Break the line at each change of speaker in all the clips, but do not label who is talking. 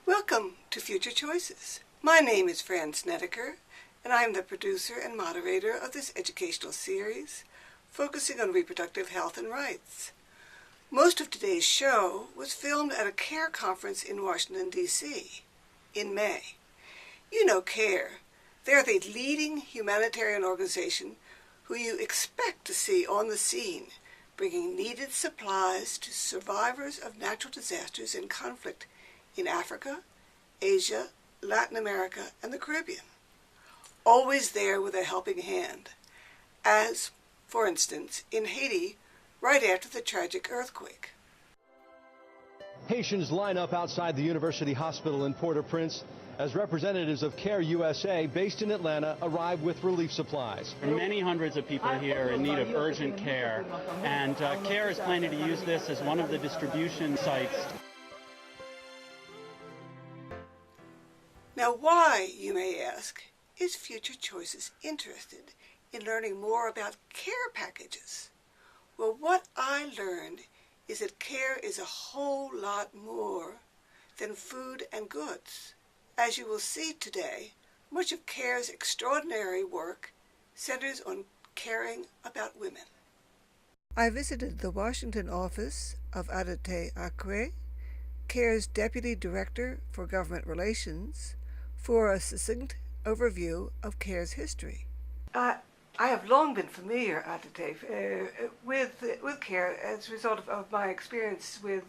Welcome to Future Choices. My name is Fran Snedeker, and I am the producer and moderator of this educational series focusing on reproductive health and rights. Most of today's show was filmed at a CARE conference in Washington, D.C. in May. You know CARE. They're the leading humanitarian organization who you expect to see on the scene, bringing needed supplies to survivors of natural disasters and conflict in Africa, Asia, Latin America, and the Caribbean. Always there with a helping hand, as, for instance, in Haiti, right after the tragic earthquake.
Haitians line up outside the University Hospital in Port-au-Prince as representatives of CARE USA, based in Atlanta, arrive with relief supplies.
Many hundreds of people here in need of urgent care, and CARE is planning to use this as one of the distribution sites.
Now, why, you may ask, is Future Choices interested in learning more about care packages? Well, what I learned is that care is a whole lot more than food and goods. As you will see today, much of CARE's extraordinary work centers on caring about women. I visited the Washington office of Adete Akwe, CARE's Deputy Director for Government Relations, for a succinct overview of CARE's history. I have long been familiar, Adete, with CARE as a result of my experience with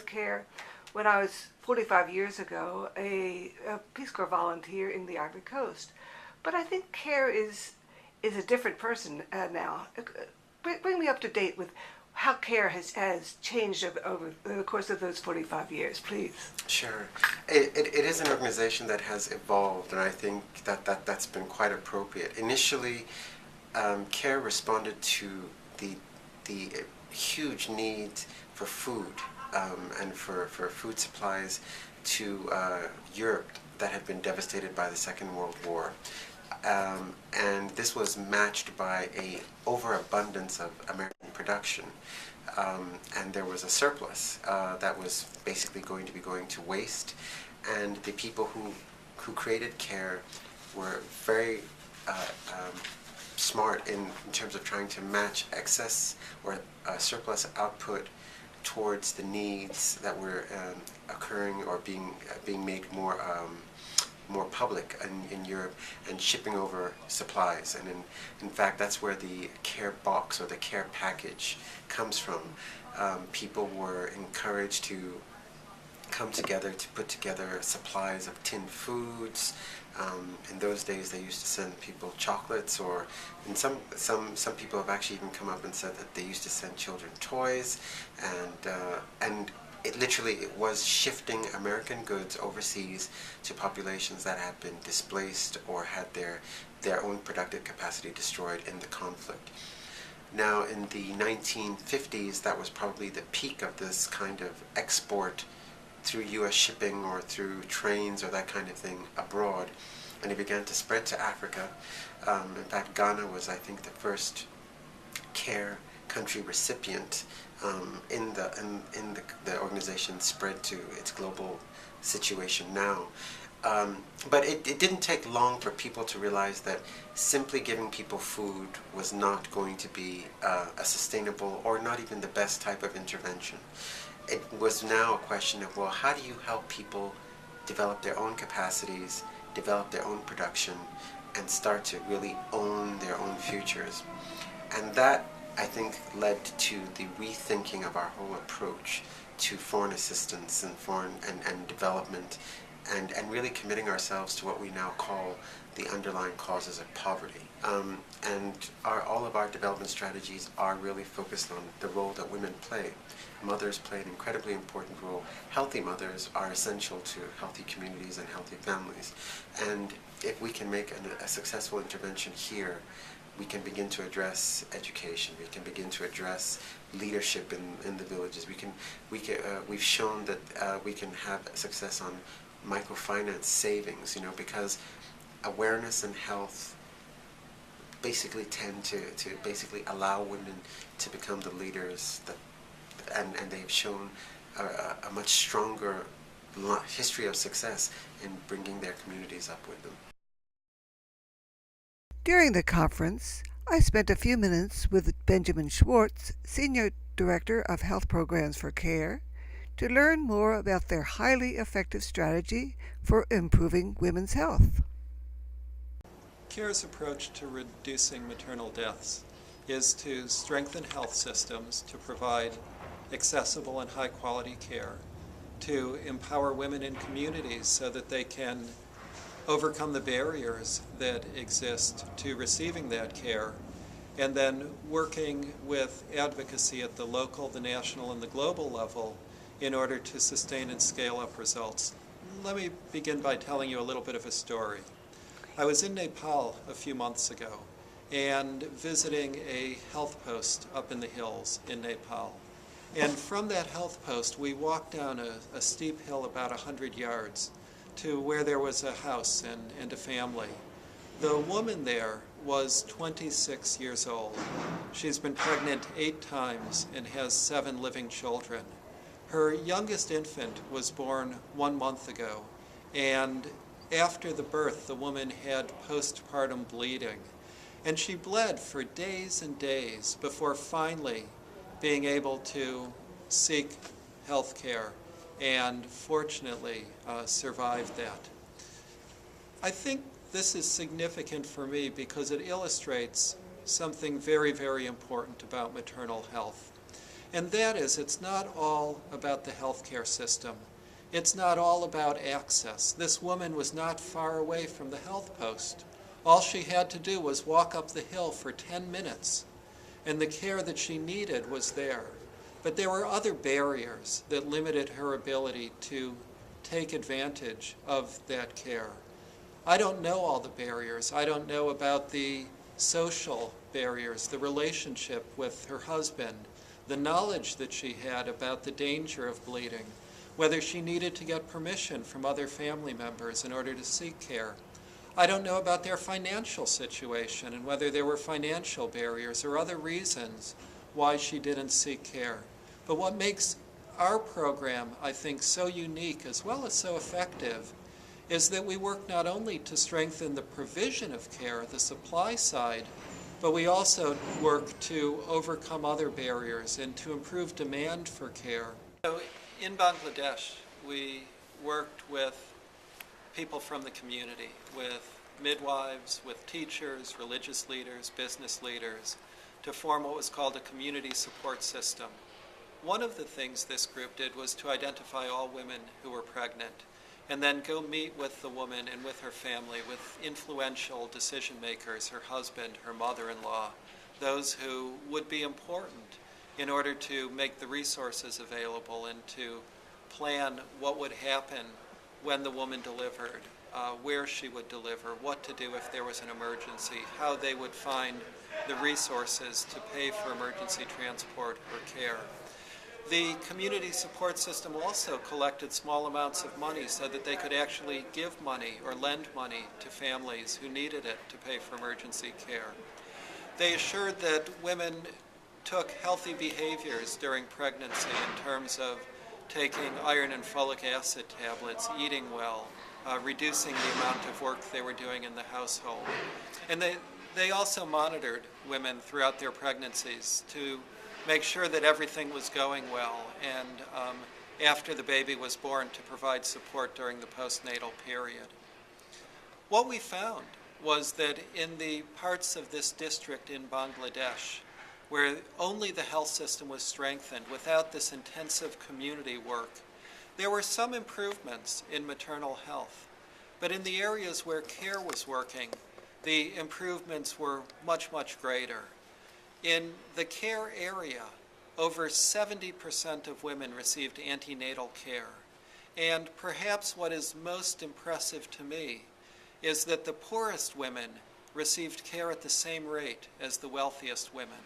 CARE when I was 45 years ago a Peace Corps volunteer in the Ivory Coast. But I think CARE is a different person now. Bring me up to date with how CARE has changed over the course of those 45 years, please.
Sure. It is an organization that has evolved, and I think that's been quite appropriate. Initially, CARE responded to the huge need for food and for food supplies to Europe that had been devastated by the Second World War. And this was matched by an overabundance of American production, and there was a surplus that was basically going to be going to waste. And the people who created CARE were very smart in terms of trying to match excess or surplus output towards the needs that were occurring or being made more public in Europe, and shipping over supplies. And in fact, that's where the CARE box or the CARE package comes from. People were encouraged to come together to put together supplies of tinned foods. In those days, they used to send people chocolates, or and some people have actually even come up and said that they used to send children toys, and it was shifting American goods overseas to populations that had been displaced or had their own productive capacity destroyed in the conflict. Now, in the 1950s, that was probably the peak of this kind of export through U.S. shipping or through trains or that kind of thing abroad, and it began to spread to Africa. In fact, Ghana was, I think, the first CARE country recipient in the organization spread to its global situation now. But it didn't take long for people to realize that simply giving people food was not going to be a sustainable or not even the best type of intervention. It was now a question of, well, how do you help people develop their own capacities, develop their own production, and start to really own their own futures? And that, I think, led to the rethinking of our whole approach to foreign assistance and development, and really committing ourselves to what we now call the underlying causes of poverty. All of our development strategies are really focused on the role that women play. Mothers play an incredibly important role. Healthy mothers are essential to healthy communities and healthy families. And if we can make a successful intervention here, we can begin to address education. We can begin to address leadership in the villages. We've shown that we can have success on microfinance savings, because awareness and health basically tend to basically allow women to become the leaders and they've shown a much stronger history of success in bringing their communities up with them.
During the conference, I spent a few minutes with Benjamin Schwartz, Senior Director of Health Programs for CARE, to learn more about their highly effective strategy for improving women's health.
CARE's approach to reducing maternal deaths is to strengthen health systems to provide accessible and high-quality care, to empower women in communities so that they can overcome the barriers that exist to receiving that care, and then working with advocacy at the local, the national, and the global level in order to sustain and scale up results. Let me begin by telling you a little bit of a story. I was in Nepal a few months ago and visiting a health post up in the hills in Nepal. And from that health post, we walked down a steep hill about 100 yards to where there was a house and a family. The woman there was 26 years old. She's been pregnant 8 times and has 7 living children. Her youngest infant was born 1 month ago, and after the birth, the woman had postpartum bleeding. And she bled for days and days before finally being able to seek health care and fortunately survived that. I think this is significant for me because it illustrates something very, very important about maternal health. And that is, it's not all about the healthcare system. It's not all about access. This woman was not far away from the health post. All she had to do was walk up the hill for 10 minutes, and the care that she needed was there. But there were other barriers that limited her ability to take advantage of that care. I don't know all the barriers. I don't know about the social barriers, the relationship with her husband, the knowledge that she had about the danger of bleeding, whether she needed to get permission from other family members in order to seek care. I don't know about their financial situation and whether there were financial barriers or other reasons why she didn't seek care. But what makes our program, I think, so unique as well as so effective is that we work not only to strengthen the provision of care, the supply side, but we also work to overcome other barriers and to improve demand for care. So in Bangladesh, we worked with people from the community, with midwives, with teachers, religious leaders, business leaders, to form what was called a community support system. One of the things this group did was to identify all women who were pregnant and then go meet with the woman and with her family, with influential decision makers, her husband, her mother-in-law, those who would be important in order to make the resources available and to plan what would happen when the woman delivered, where she would deliver, what to do if there was an emergency, how they would find the resources to pay for emergency transport or care. The community support system also collected small amounts of money so that they could actually give money or lend money to families who needed it to pay for emergency care. They assured that women took healthy behaviors during pregnancy in terms of taking iron and folic acid tablets, eating well, reducing the amount of work they were doing in the household. And they also monitored women throughout their pregnancies to make sure that everything was going well, and after the baby was born, to provide support during the postnatal period. What we found was that in the parts of this district in Bangladesh where only the health system was strengthened without this intensive community work, there were some improvements in maternal health. But in the areas where CARE was working, the improvements were much, much greater. In the CARE area, over 70% of women received antenatal care. And perhaps what is most impressive to me is that the poorest women received care at the same rate as the wealthiest women.